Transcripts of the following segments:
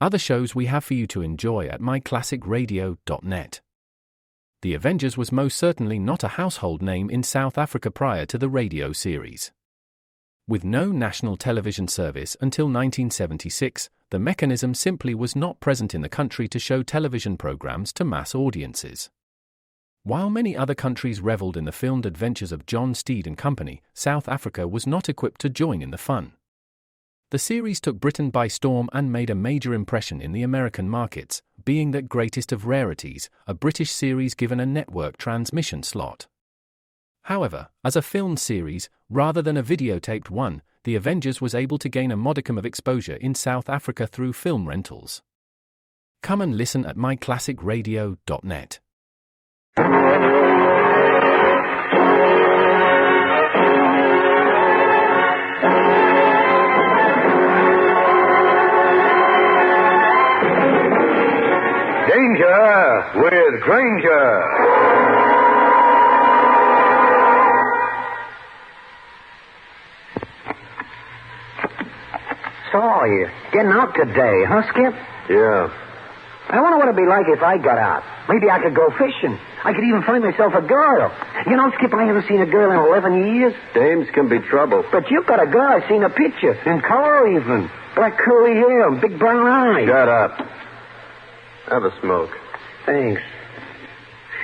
other shows we have for you to enjoy at myclassicradio.net. The Avengers was most certainly not a household name in South Africa prior to the radio series. With no national television service until 1976, the mechanism simply was not present in the country to show television programs to mass audiences. While many other countries reveled in the filmed adventures of John Steed and company, South Africa was not equipped to join in the fun. The series took Britain by storm and made a major impression in the American markets, being that greatest of rarities, a British series given a network transmission slot. However, as a filmed series, rather than a videotaped one, The Avengers was able to gain a modicum of exposure in South Africa through film rentals. Come and listen at myclassicradio.net. Danger with Grainger. So, you're getting out today, huh, Skip? Yeah. I wonder what it'd be like if I got out. Maybe I could go fishing. I could even find myself a girl. You know, Skip, I haven't seen a girl in 11 years. Dames can be trouble. But you've got a girl. I've seen a picture. In color, even. Black curly hair and big brown eyes. Shut up. Have a smoke. Thanks.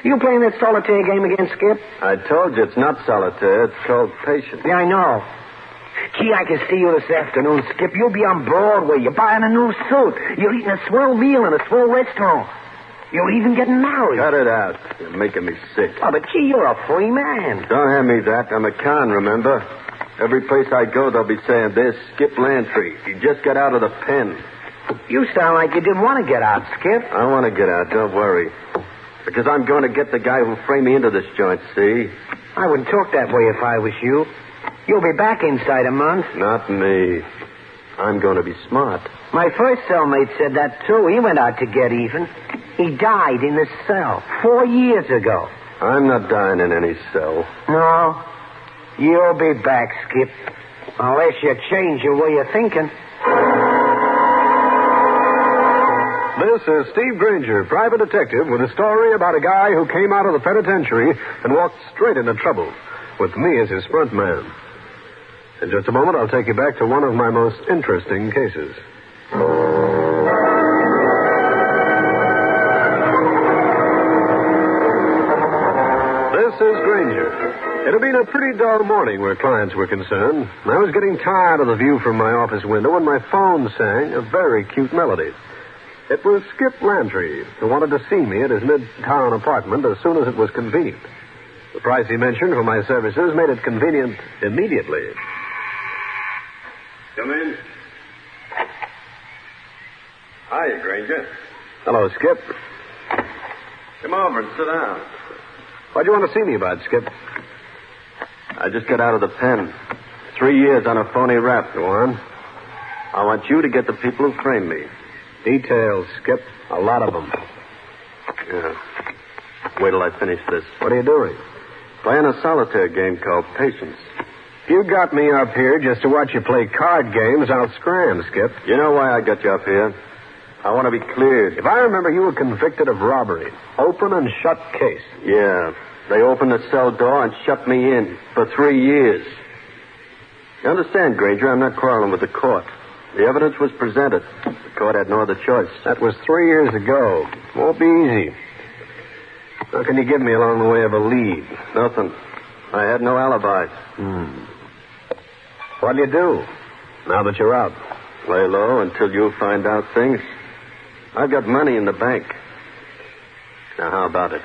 You playing that solitaire game again, Skip? I told you it's not solitaire. It's called patience. Yeah, I know. Gee, I can see you this afternoon, Skip. You'll be on Broadway. You're buying a new suit. You're eating a swell meal in a swell restaurant. You're even getting married. Cut it out. You're making me sick. Oh, but gee, you're a free man. Don't hand me that. I'm a con, remember? Every place I go, they'll be saying, "There's Skip Lantry. He just got out of the pen." You sound like you didn't want to get out, Skip. I want to get out, don't worry. Because I'm going to get the guy who framed me into this joint, see? I wouldn't talk that way if I was you. You'll be back inside a month. Not me. I'm going to be smart. My first cellmate said that, too. He went out to get even. He died in the cell 4 years ago. I'm not dying in any cell. No. You'll be back, Skip. Unless you change your way of thinking. This is Steve Grainger, private detective, with a story about a guy who came out of the penitentiary and walked straight into trouble, with me as his front man. In just a moment, I'll take you back to one of my most interesting cases. This is Grainger. It had been a pretty dull morning where clients were concerned. I was getting tired of the view from my office window when my phone sang a very cute melody. It was Skip Lantry, who wanted to see me at his midtown apartment as soon as it was convenient. The price he mentioned for my services made it convenient immediately. Come in. Hiya, Grainger. Hello, Skip. Come over and sit down. What'd you want to see me about, Skip? I just got out of the pen. 3 years on a phony rap. Go on. I want you to get the people who framed me. Details, Skip. A lot of them. Yeah. Wait till I finish this. What are you doing? Playing a solitaire game called Patience. You got me up here just to watch you play card games out Scram, Skip. You know why I got you up here? I want to be cleared. If I remember, you were convicted of robbery. Open and shut case. Yeah. They opened the cell door and shut me in for 3 years. You understand, Grainger, I'm not quarreling with the court. The evidence was presented. The court had no other choice. That was 3 years ago. Won't be easy. How can you give me along the way of a lead? Nothing. I had no alibi. What'll you do now that you're out? Lay low until you find out things. I've got money in the bank. Now, how about it?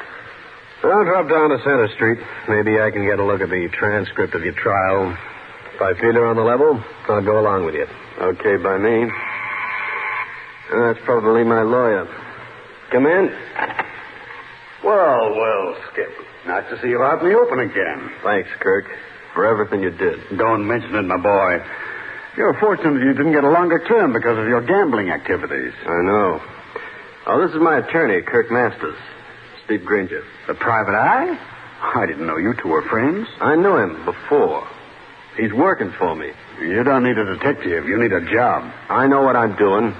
I'll drop down to Center Street. Maybe I can get a look at the transcript of your trial. If I feel you're on the level, I'll go along with you. Okay by me. That's probably my lawyer. Come in. Well, Skip. Nice to see you out in the open again. Thanks, Kirk, for everything you did. Don't mention it, my boy. You're fortunate you didn't get a longer term because of your gambling activities. I know. Oh, this is my attorney, Kirk Masters. Steve Grainger. The private eye? I didn't know you two were friends. I knew him before. He's working for me. You don't need a detective. You need a job. I know what I'm doing.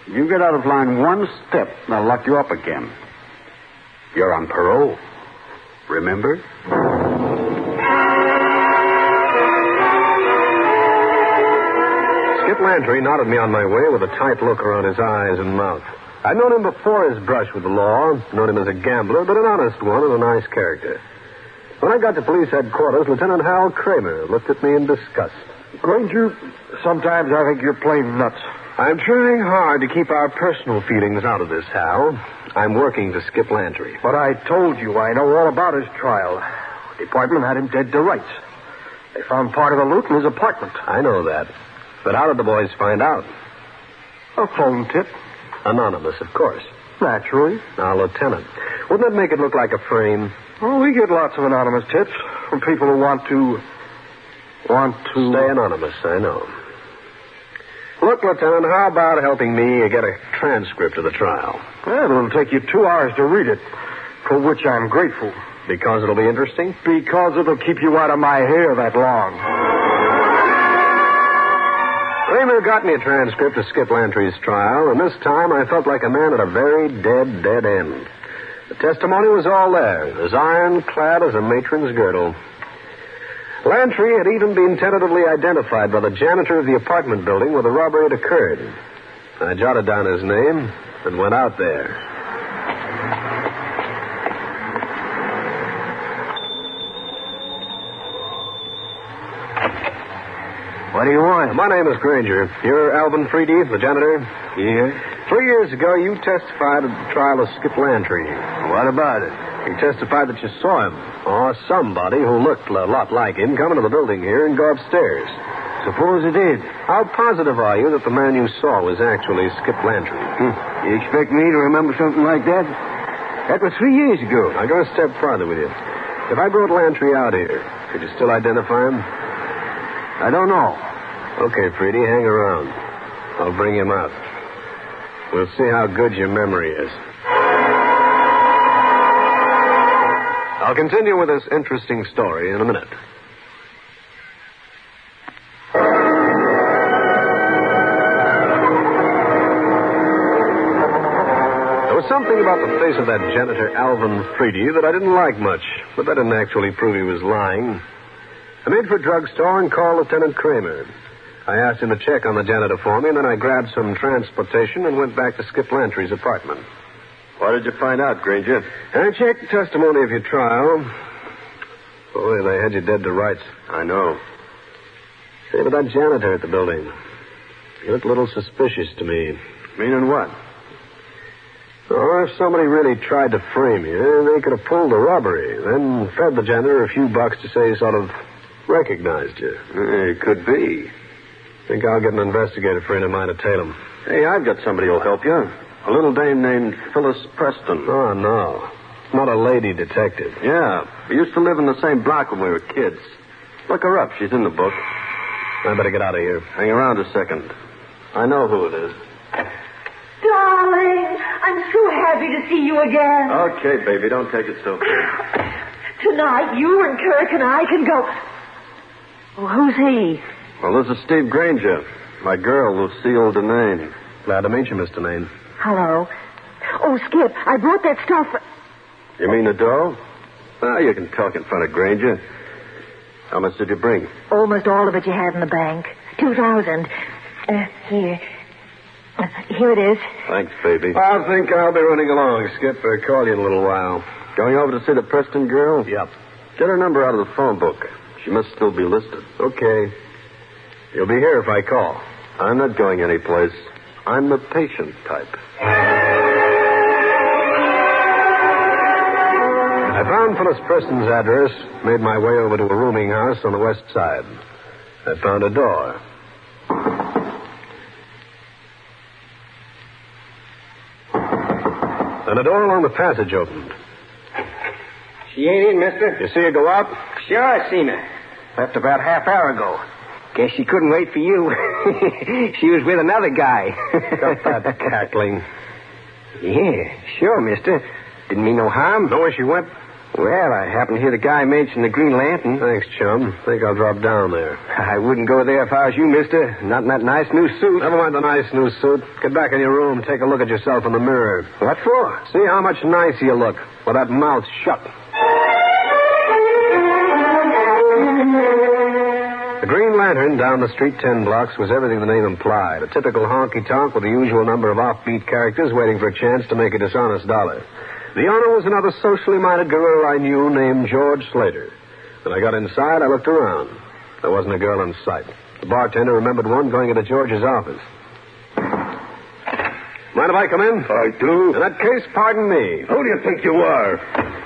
You get out of line one step, and I'll lock you up again. You're on parole. Remember? Skip Lantry nodded me on my way with a tight look around his eyes and mouth. I'd known him before his brush with the law, known him as a gambler, but an honest one and a nice character. When I got to police headquarters, Lieutenant Hal Kramer looked at me in disgust. Granger, sometimes I think you're plain nuts. I'm trying hard to keep our personal feelings out of this, Hal. I'm working to Skip Lantry. But I told you I know all about his trial. The department had him dead to rights. They found part of the loot in his apartment. I know that. But how did the boys find out? A phone tip. Anonymous, of course. Naturally. Now, Lieutenant, wouldn't that make it look like a frame? Well, we get lots of anonymous tips from people who want to... Stay anonymous, I know. Look, Lieutenant, how about helping me get a transcript of the trial? Well, it'll take you 2 hours to read it, for which I'm grateful. Because it'll be interesting? Because it'll keep you out of my hair that long. Kramer got me a transcript of Skip Lantry's trial, and this time I felt like a man at a very dead end. The testimony was all there, as ironclad as a matron's girdle. Lantry had even been tentatively identified by the janitor of the apartment building where the robbery had occurred. I jotted down his name and went out there. What do you want? My name is Grainger. You're Alvin Freedy, the janitor? Here? 3 years ago, you testified at the trial of Skip Lantry. What about it? You testified that you saw him, or somebody who looked a lot like him, come into the building here and go upstairs. Suppose it did. How positive are you that the man you saw was actually Skip Lantry? You expect me to remember something like that? That was 3 years ago. I'll go a step farther with you. If I brought Lantry out here, could you still identify him? I don't know. Okay, Freedy, hang around. I'll bring him out. We'll see how good your memory is. I'll continue with this interesting story in a minute. There was something about the face of that janitor, Alvin Freedy, that I didn't like much, but that didn't actually prove he was lying. I made for a drugstore and called Lieutenant Kramer. I asked him to check on the janitor for me, and then I grabbed some transportation and went back to Skip Lantry's apartment. What did you find out, Grainger? I checked the testimony of your trial. Boy, they had you dead to rights. I know. Say, but that janitor at the building, he looked a little suspicious to me. Meaning what? Oh, if somebody really tried to frame you, they could have pulled the robbery, then fed the janitor a few bucks to say he sort of recognized you. It could be. Think I'll get an investigator friend of mine to tail him. Hey, I've got somebody who'll help you. A little dame named Phyllis Preston. Oh, no. Not a lady detective. Yeah. We used to live in the same block when we were kids. Look her up. She's in the book. I better get out of here. Hang around a second. I know who it is. Darling, I'm so happy to see you again. Okay, baby. Don't take it so bad. Tonight, you and Kirk and I can go... Well, who's he? Well, this is Steve Grainger. My girl, Lucille Denane. Glad to meet you, Mr. Maine. Hello. Oh, Skip, I brought that stuff... You mean the dough? Well, you can talk in front of Grainger. How much did you bring? Almost all of it you had in the bank. 2,000. Here. Here it is. Thanks, baby. I think I'll be running along, Skip. I'll call you in a little while. Going over to see the Preston girl? Yep. Get her number out of the phone book. She must still be listed. Okay. You'll be here if I call. I'm not going anyplace. I'm the patient type. I found Phyllis Preston's address, made my way over to a rooming house on the west side. I found a door. And a door along the passage opened. She ain't in, mister. You see her go out? Sure, I seen her. Left about half hour ago. Guess she couldn't wait for you. She was with another guy. Got that cackling. Yeah, sure, mister. Didn't mean no harm. Know where she went? Well, I happened to hear the guy mention the Green Lantern. Thanks, chum. Think I'll drop down there. I wouldn't go there if I was you, mister. Not in that nice new suit. Never mind the nice new suit. Get back in your room. Take a look at yourself in the mirror. What for? See how much nicer you look with that mouth shut. The Green Lantern down the street 10 blocks was everything the name implied. A typical honky-tonk with the usual number of offbeat characters waiting for a chance to make a dishonest dollar. The owner was another socially minded gorilla I knew named George Slater. When I got inside, I looked around. There wasn't a girl in sight. The bartender remembered one going into George's office. Mind if I come in? I do. In that case, pardon me. Who do you think you are?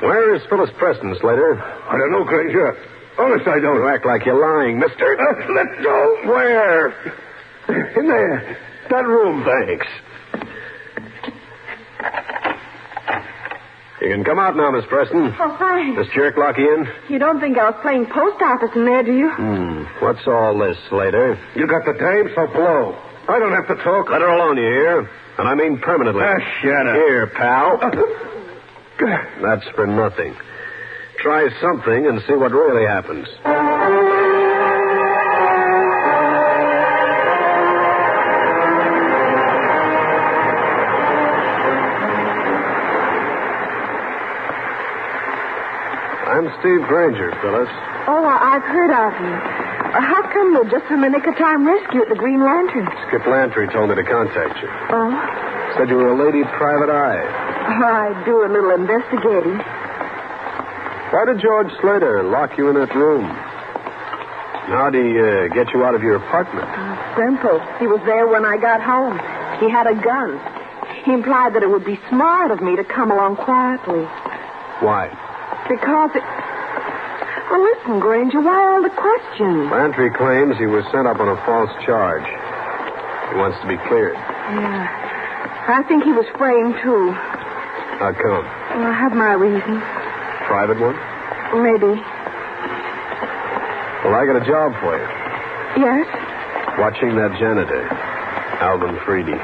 Where is Phyllis Preston, Slater? I don't know, Grainger. Honest, I don't. You act like you're lying, mister. Let go. Where? In there. That room. Thanks. You can come out now, Miss Preston. Oh, thanks. This jerk lock you in? You don't think I was playing post office in there, do you? What's all this, Slater? You got the time, so blow. I don't have to talk. Let her alone, you hear? And I mean permanently. Shut up. Here, pal. That's for nothing. Try something and see what really happens. I'm Steve Grainger, Phyllis. Oh, I've heard of you. How come you're just from the nick of time rescue at the Green Lantern? Skip Lantry told me to contact you. Oh? Said you were a lady private eye. I do a little investigating. Why did George Slater lock you in that room? How'd he get you out of your apartment? Simple. He was there when I got home. He had a gun. He implied that it would be smart of me to come along quietly. Why? Because it... Well, listen, Grainger, why all the questions? Lantry claims he was sent up on a false charge. He wants to be cleared. Yeah. I think he was framed, too. How come? Well, I have my reasons. Private one? Maybe. Well, I got a job for you. Yes? Watching that janitor, Alvin Freedy.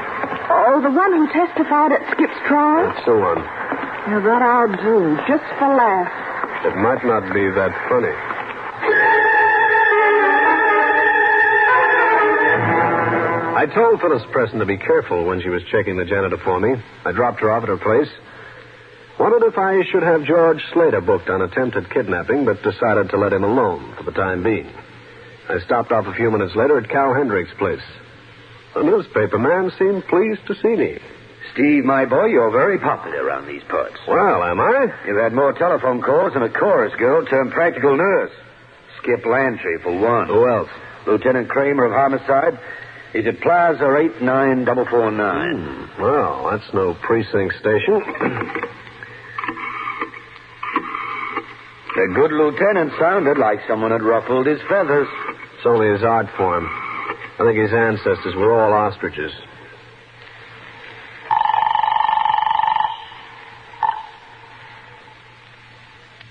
Oh, the one who testified at Skip's trial? That's the one. Yeah, that I'll do, just for laughs. It might not be that funny. I told Phyllis Preston to be careful when she was checking the janitor for me. I dropped her off at her place. Wondered if I should have George Slater booked on attempted kidnapping, but decided to let him alone for the time being. I stopped off a few minutes later at Cal Hendrick's place. The newspaper man seemed pleased to see me. Steve, my boy, you're very popular around these parts. Well, am I? You've had more telephone calls than a chorus girl turned practical nurse. Skip Lantry, for one. Who else? Lieutenant Kramer of Homicide. He's at Plaza 89449. Well, that's no precinct station. The good lieutenant sounded like someone had ruffled his feathers. It's only his art form. I think his ancestors were all ostriches.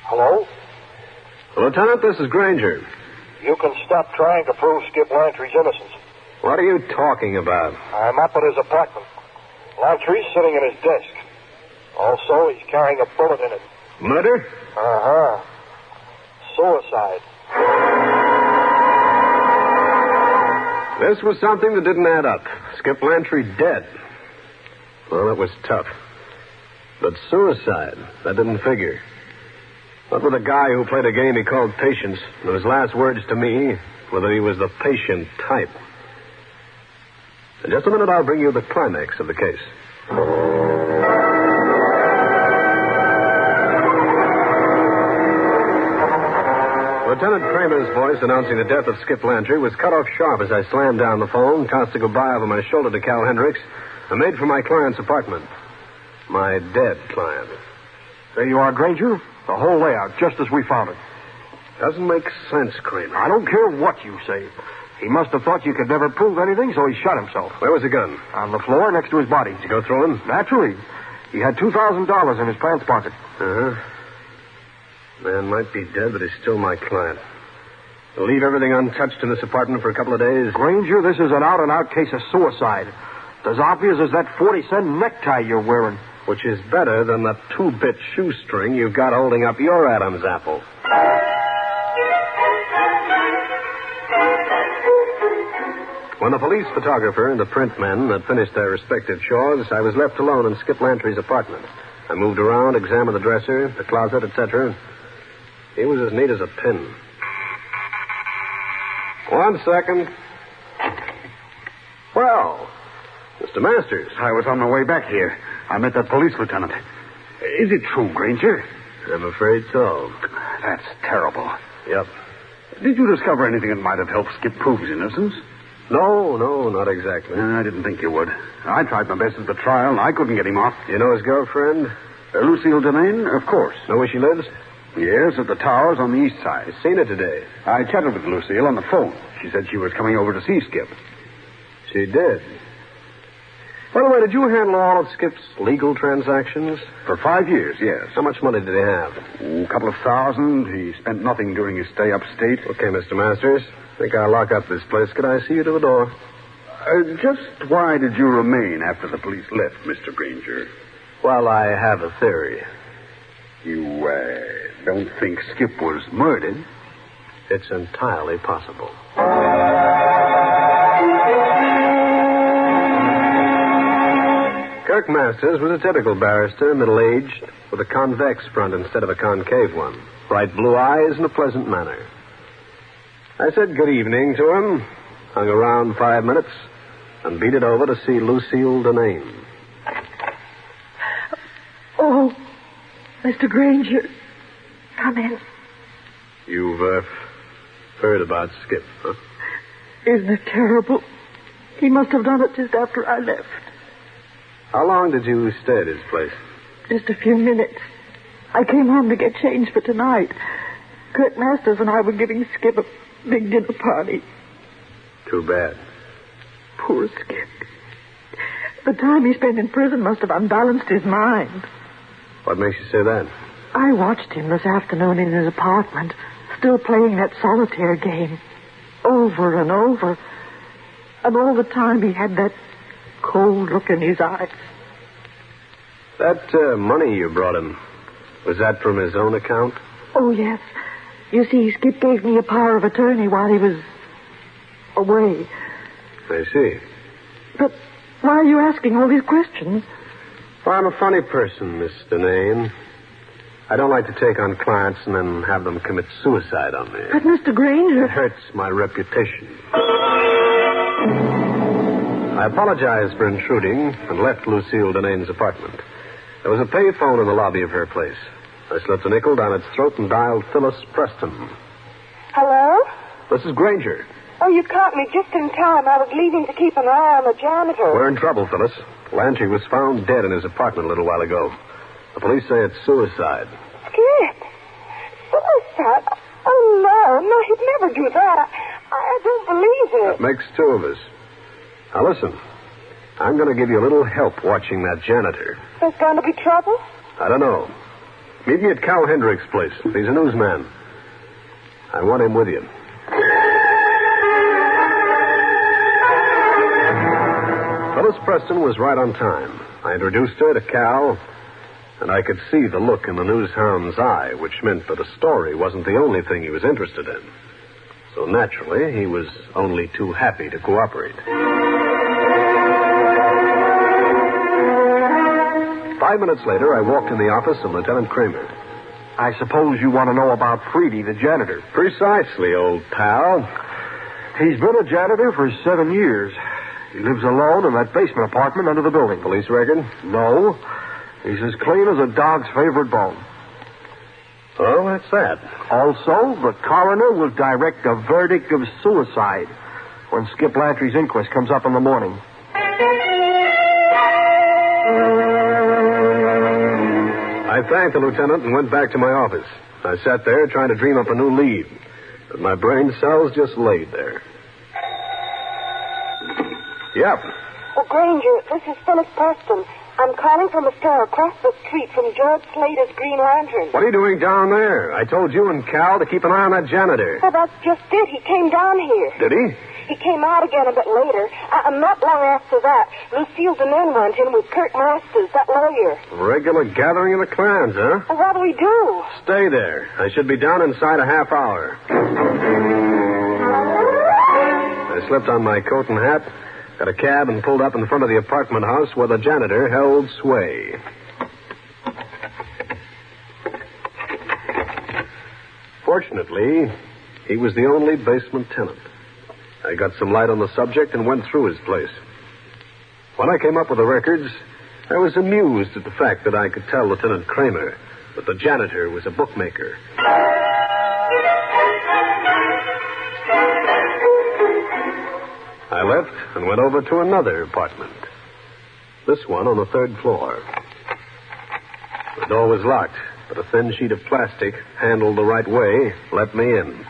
Hello? Lieutenant, this is Grainger. You can stop trying to prove Skip Lantry's innocence. What are you talking about? I'm up at his apartment. Lantry's sitting at his desk. Also, he's carrying a bullet in it. Murder? Uh-huh. Suicide. This was something that didn't add up. Skip Lantry dead. Well, that was tough. But suicide, that didn't figure. Not with a guy who played a game he called patience. And his last words to me were that he was the patient type. In just a minute, I'll bring you the climax of the case. Lieutenant Kramer's voice announcing the death of Skip Lantry was cut off sharp as I slammed down the phone, tossed a goodbye over my shoulder to Cal Hendricks, and made for my client's apartment. My dead client. There you are, Grainger. The whole layout, just as we found it. Doesn't make sense, Kramer. I don't care what you say. He must have thought you could never prove anything, so he shot himself. Where was the gun? On the floor next to his body. Did you go through him? Naturally. He had $2,000 in his pants pocket. Uh-huh. Man might be dead, but he's still my client. We'll leave everything untouched in this apartment for a couple of days. Grainger, this is an out-and-out case of suicide. It's as obvious as that 40-cent necktie you're wearing. Which is better than the 2-bit shoestring you've got holding up your Adam's apple. When the police photographer and the print men had finished their respective chores, I was left alone in Skip Lantry's apartment. I moved around, examined the dresser, the closet, etc. He was as neat as a pin. 1 second. Well, Mr. Masters. I was on my way back here. I met that police lieutenant. Is it true, Grainger? I'm afraid so. That's terrible. Yep. Did you discover anything that might have helped Skip prove his innocence? No, not exactly. I didn't think you would. I tried my best at the trial, and I couldn't get him off. You know his girlfriend? Lucille Denane? Of course. Know where she lives? Yes, at the towers on the east side. I've seen her today. I chatted with Lucille on the phone. She said she was coming over to see Skip. She did. By the way, did you handle all of Skip's legal transactions? For 5 years, yes. How much money did he have? A couple of $1,000. He spent nothing during his stay upstate. Okay, Mr. Masters. I think I'll lock up this place. Could I see you to the door? Just why did you remain after the police left, Mr. Grainger? Well, I have a theory. You, don't think Skip was murdered? It's entirely possible. Kirk Masters was a typical barrister, middle-aged, with a convex front instead of a concave one, bright blue eyes, and a pleasant manner. I said good evening to him, hung around 5 minutes, and beat it over to see Lucille Denane. Oh, Mr. Grainger, come in. You've heard about Skip, huh? Isn't it terrible? He must have done it just after I left. How long did you stay at his place? Just a few minutes. I came home to get changed for tonight. Kurt Masters and I were giving Skip a big dinner party. Too bad. Poor Skip. The time he spent in prison must have unbalanced his mind. What makes you say that? I watched him this afternoon in his apartment, still playing that solitaire game, over and over. And all the time he had that cold look in his eyes. That money you brought him, was that from his own account? Oh, yes. You see, Skip gave me a power of attorney while he was away. I see. But why are you asking all these questions? Well, I'm a funny person, Miss Denane. I don't like to take on clients and then have them commit suicide on me. But, Mr. Grainger... It hurts my reputation. I apologized for intruding and left Lucille Denane's apartment. There was a pay phone in the lobby of her place. I slipped a nickel down its throat and dialed Phyllis Preston. Hello? This is Grainger. Oh, you caught me just in time. I was leaving to keep an eye on the janitor. We're in trouble, Phyllis. Lantry was found dead in his apartment a little while ago. The police say it's suicide. Skip? Suicide? Oh, no, he'd never do that. I don't believe it. That makes two of us. Now, listen. I'm going to give you a little help watching that janitor. There's going to be trouble? I don't know. Meet me at Cal Hendrick's place. He's a newsman. I want him with you. Phyllis Preston was right on time. I introduced her to Cal, and I could see the look in the newshound's eye, which meant that a story wasn't the only thing he was interested in. So naturally, he was only too happy to cooperate. 5 minutes later, I walked in the office of Lieutenant Kramer. I suppose you want to know about Freedy, the janitor. Precisely, old pal. He's been a janitor for 7 years. He lives alone in that basement apartment under the building. Police record? No. He's as clean as a dog's favorite bone. Oh, that's that. Also, the coroner will direct a verdict of suicide when Skip Lantry's inquest comes up in the morning. I thanked the lieutenant and went back to my office. I sat there trying to dream up a new lead, but my brain cells just laid there. Yep. Oh, Grainger, this is Phyllis Preston. I'm calling from a store across the street from George Slater's Green Lantern. What are you doing down there? I told you and Cal to keep an eye on that janitor. Oh, that's just it. He came down here. Did he? He came out again a bit later. Not long after that, Lucille Deneen went in with Kurt Masters, that lawyer. Regular gathering of the clans, huh? Well, what do we do? Stay there. I should be down inside a half hour. I slipped on my coat and hat, got a cab, and pulled up in front of the apartment house where the janitor held sway. Fortunately, he was the only basement tenant. I got some light on the subject and went through his place. When I came up with the records, I was amused at the fact that I could tell Lieutenant Kramer that the janitor was a bookmaker. I left and went over to another apartment. This one on the third floor. The door was locked, but a thin sheet of plastic, handled the right way, let me in.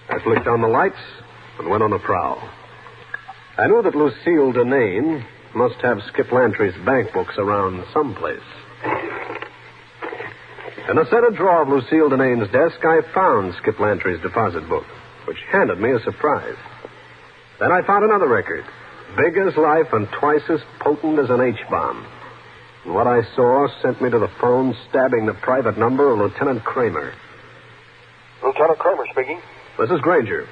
I flicked on the lights and went on the prowl. I knew that Lucille Deneen must have Skip Lantry's bank books around someplace. In a center drawer of Lucille Deneen's desk, I found Skip Lantry's deposit book, which handed me a surprise. Then I found another record, big as life and twice as potent as an H-bomb. And what I saw sent me to the phone, stabbing the private number of Lieutenant Kramer. Lieutenant Kramer speaking. This is Grainger.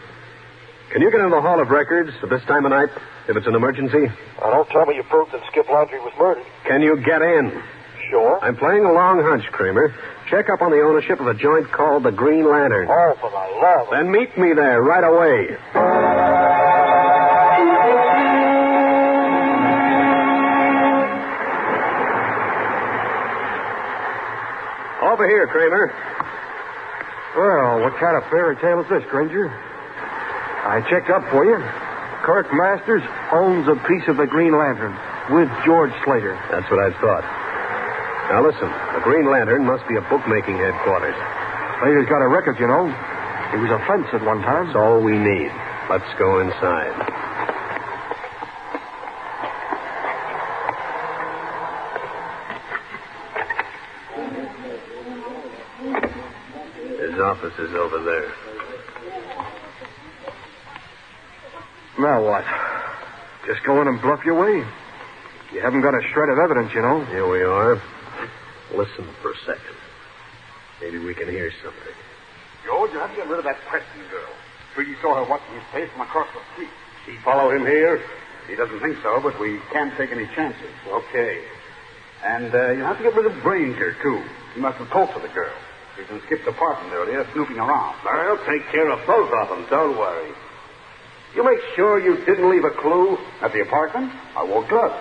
Can you get into the Hall of Records at this time of night, if it's an emergency? Don't tell me you proved that Skip Lantry was murdered. Can you get in? Sure. I'm playing a long hunch, Kramer. Check up on the ownership of a joint called the Green Lantern. Oh, for the love of... Then meet me there right away. Over here, Kramer. Well, what kind of fairy tale is this, Grainger? I checked up for you. Kirk Masters owns a piece of the Green Lantern with George Slater. That's what I thought. Now listen, the Green Lantern must be a bookmaking headquarters. Slater's got a record, you know. He was a fence at one time. That's all we need. Let's go inside. His office is over there. Now what? Just go in and bluff your way? You haven't got a shred of evidence, you know. Here we are. Listen for a second. Maybe we can hear something. George, you have to get rid of that Preston girl. Pretty saw her watching his face from across the street. He follow him here? He doesn't think so, but we can't take any chances. Okay. And you have to get rid of Grainger, too. He must have talked to the girl. He was in Skip's apartment earlier, snooping around. I'll take care of both of them. Don't worry. You make sure you didn't leave a clue? At the apartment, I wore gloves.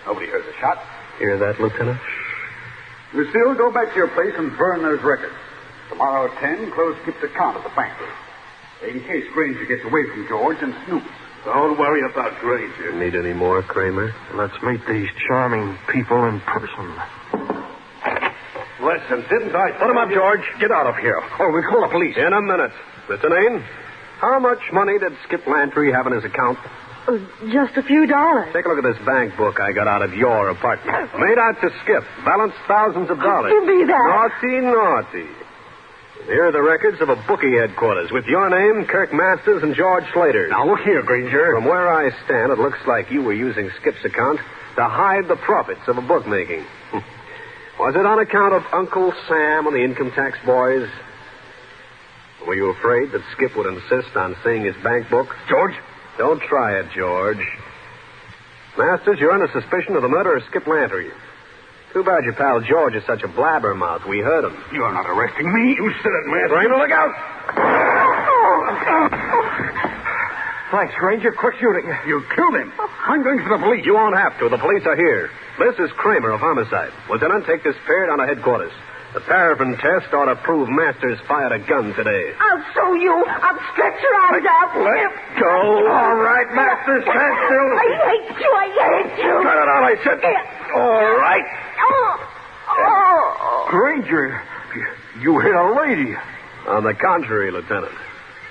Nobody heard the shot. Hear that, Lieutenant? Lucille, go back to your place and burn those records. Tomorrow at 10, close Skip's account at the bank. In case Grainger gets away from George and snoops. Don't worry about Grainger. Need any more, Kramer? Let's meet these charming people in person. Listen, didn't I... Put him up, George. Get out of here. Oh, we call the police. In a minute. Mr. Nain, how much money did Skip Lantry have in his account? Just a few dollars. Take a look at this bank book I got out of your apartment. Made out to Skip. Balanced thousands of dollars. Give me that. Naughty, naughty. Here are the records of a bookie headquarters with your name, Kirk Masters, and George Slater. Now, look here, Grainger. From where I stand, it looks like you were using Skip's account to hide the profits of a bookmaking. Was it on account of Uncle Sam and the income tax boys? Were you afraid that Skip would insist on seeing his bank book? George? Don't try it, George. Masters, you're under suspicion of the murder of Skip Lantry. Too bad your pal George is such a blabbermouth. We heard him. You're not arresting me. You said it, man. Kramer, look out! Thanks, Grainger. Quick shooting. You killed him. I'm going for the police. You won't have to. The police are here. This is Kramer of homicide. Lieutenant, take this pair down to headquarters. The paraffin test ought to prove Masters fired a gun today. I'll show you. I'll stretch your arms out. Let go. All right, Masters, stand still. I hate you. I hate you. Turn it on, I said. All right. Grainger, you hit a lady. On the contrary, Lieutenant.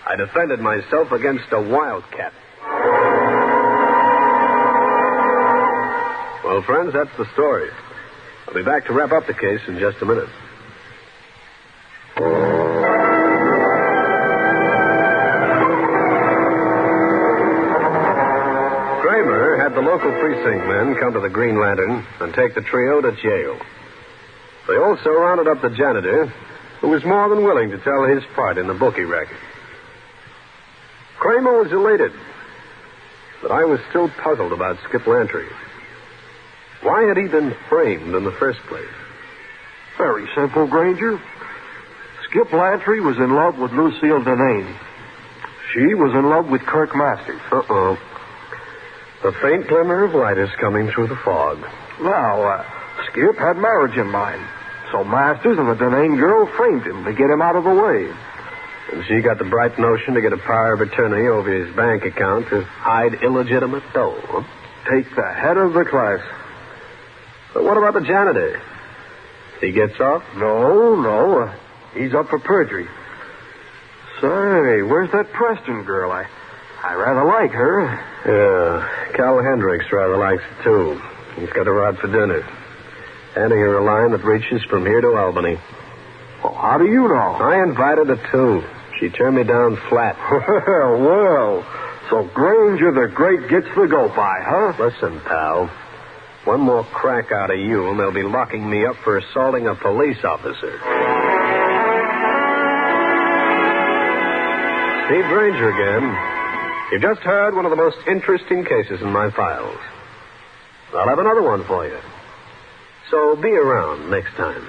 I defended myself against a wildcat. Well, friends, that's the story. I'll be back to wrap up the case in just a minute. precinct men come to the Green Lantern and take the trio to jail. They also rounded up the janitor, who was more than willing to tell his part in the bookie racket. Kramer was elated, but I was still puzzled about Skip Lantry. Why had he been framed in the first place? Very simple, Grainger. Skip Lantry was in love with Lucille Denane. She was in love with Kirk Masters. Uh-oh. A faint glimmer of light is coming through the fog. Now, Skip had marriage in mind. So Masters and the Denane girl framed him to get him out of the way. And she got the bright notion to get a power of attorney over his bank account to hide illegitimate dough. Huh? Take the head of the class. But what about the janitor? He gets off? No. He's up for perjury. Say, where's that Preston girl? I rather like her. Yeah, Cal Hendricks rather likes it, too. He's got her out for dinner. Handing her a line that reaches from here to Albany. Well, how do you know? I invited her, too. She turned me down flat. Well, so Grainger the Great gets the go-by, huh? Listen, pal. One more crack out of you, and they'll be locking me up for assaulting a police officer. Steve Grainger again. You've just heard one of the most interesting cases in my files. I'll have another one for you. So be around next time.